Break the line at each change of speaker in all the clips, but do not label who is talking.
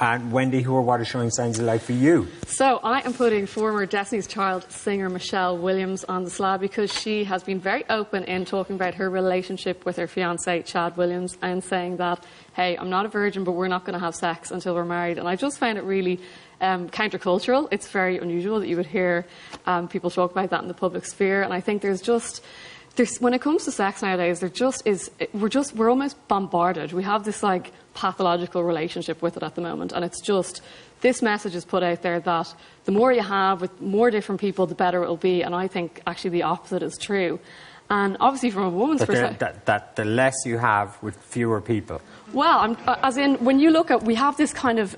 And Wendy, who or what are showing signs of life for you?
So I am putting former Destiny's Child singer Michelle Williams on the slab because she has been very open in talking about her relationship with her fiancé, Chad Williams, and saying that, hey, I'm not a virgin, but we're not going to have sex until we're married. And I just found it really countercultural. It's very unusual that you would hear people talk about that in the public sphere. And I think when it comes to sex nowadays, we're almost bombarded. We have this like pathological relationship with it at the moment, and it's just this message is put out there that the more you have with more different people, the better it will be. And I think actually the opposite is true. And obviously, from a woman's perspective,
that the less you have with fewer people.
Well, as in when you look at, we have this kind of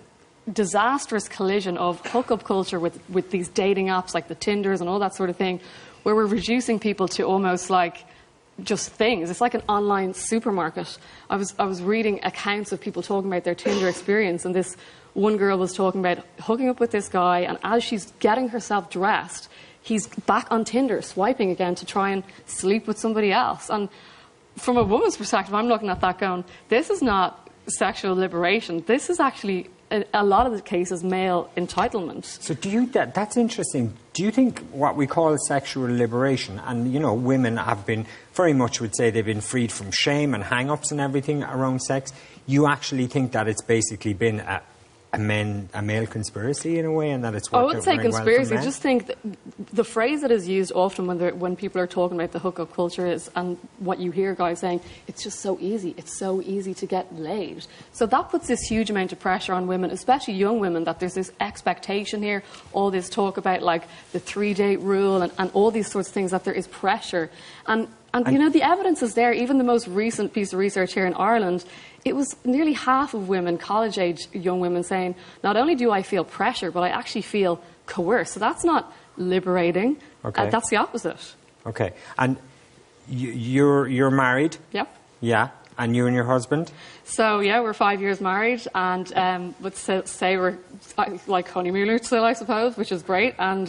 disastrous collision of hookup culture with these dating apps like the Tinders and all that sort of thing, where we're reducing people to almost like just things. It's like an online supermarket. I was reading accounts of people talking about their Tinder experience, and this one girl was talking about hooking up with this guy, and as she's getting herself dressed, he's back on Tinder, swiping again to try and sleep with somebody else. And from a woman's perspective, I'm looking at that going, this is not sexual liberation. This is actually, a lot of the cases, male entitlement.
So that's interesting. Do you think what we call sexual liberation, and, you know, women have been, very much would say they've been freed from shame and hang-ups and everything around sex, you actually think that it's basically been a male conspiracy in a way, and that it's worked out
I wouldn't say
very
conspiracy.
well for men?
I just think that the phrase that is used often when people are talking about the hookup culture is, and what you hear guys saying, it's just so easy. It's so easy to get laid. So that puts this huge amount of pressure on women, especially young women, that there's this expectation here, all this talk about like the 3-date rule and all these sorts of things, that there is pressure. And you know, the evidence is there. Even the most recent piece of research here in Ireland, it was nearly half of women, college-age young women, saying, not only do I feel pressure, but I actually feel coerced. So that's not liberating.
Okay.
That's the opposite.
Okay. And you're married?
Yep.
Yeah. And you and your husband?
So, yeah, we're 5 years married, and let's say we're like honeymooners still, I suppose, which is great. And,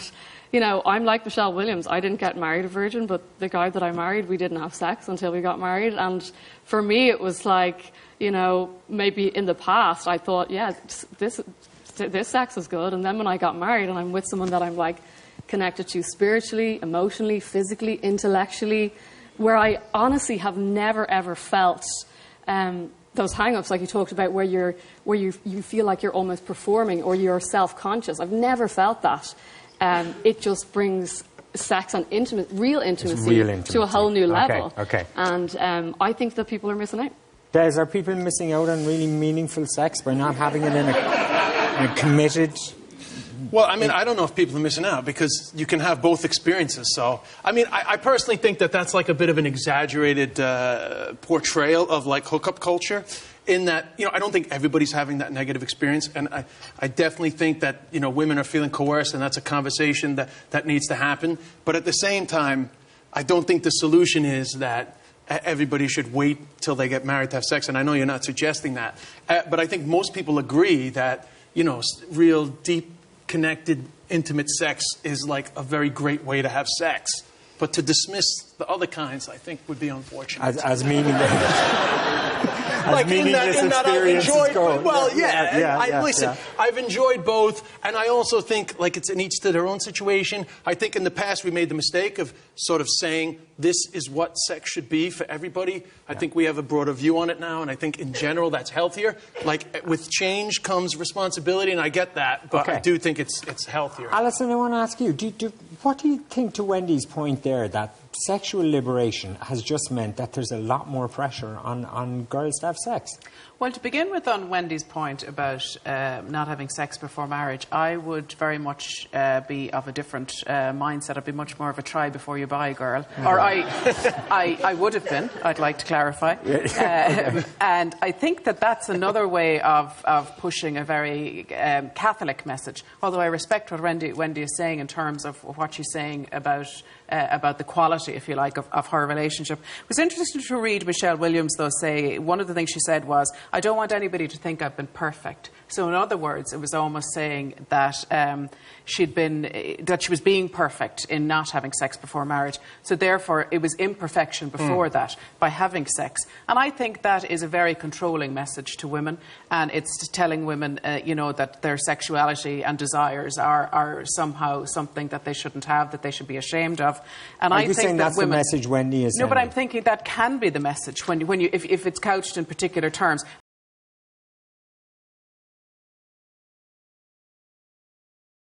you know, I'm like Michelle Williams. I didn't get married a virgin, but the guy that I married, we didn't have sex until we got married. And for me, it was like, you know, maybe in the past, I thought, yeah, this sex is good. And then when I got married and I'm with someone that I'm, like, connected to spiritually, emotionally, physically, intellectually, where I honestly have never, ever felt those hang-ups, like you talked about, where you feel like you're almost performing or you're self-conscious. I've never felt that. It just brings sex and real intimacy to a whole new level.
Okay.
And I think that people are missing out.
Des, are people missing out on really meaningful sex by not having it in a committed...
Well, I mean, I don't know if people are missing out, because you can have both experiences. So, I mean, I personally think that that's like a bit of an exaggerated portrayal of like hookup culture, in that, you know, I don't think everybody's having that negative experience. And I definitely think that, you know, women are feeling coerced, and that's a conversation that needs to happen. But at the same time, I don't think the solution is that everybody should wait till they get married to have sex. And I know you're not suggesting that. But I think most people agree that, you know, real deep, connected, intimate sex is like a very great way to have sex. But to dismiss the other kinds, I think, would be unfortunate.
As meaningless.
Like in that I've enjoyed, well, listen,
yeah.
I've enjoyed both, and I also think like it's in each to their own situation. I think in the past we made the mistake of sort of saying this is what sex should be for everybody. I think we have a broader view on it now, and I think in general that's healthier. Like with change comes responsibility, and I get that, but I do think it's healthier.
Alison, I want to ask you, what do you think to Wendy's point there, that sexual liberation has just meant that there's a lot more pressure on girls to have sex?
Well, to begin with, on Wendy's point about not having sex before marriage, I would very much be of a different mindset. I'd be much more of a try before you buy girl. Or I would have been, I'd like to clarify. And I think that that's another way of pushing a very Catholic message. Although I respect what Wendy is saying in terms of what she's saying about the quality quality, if you like, of her relationship. It was interesting to read Michelle Williams, though, say one of the things she said was, I don't want anybody to think I've been perfect. So in other words, it was almost saying that that she was being perfect in not having sex before marriage. So therefore, it was imperfection before that by having sex. And I think that is a very controlling message to women, and it's telling women, that their sexuality and desires are somehow something that they shouldn't have, that they should be ashamed of. And
Are
I
you
think
saying
that
that's
women,
the message Wendy is
No, but
sending?
I'm thinking that can be the message if it's couched in particular terms.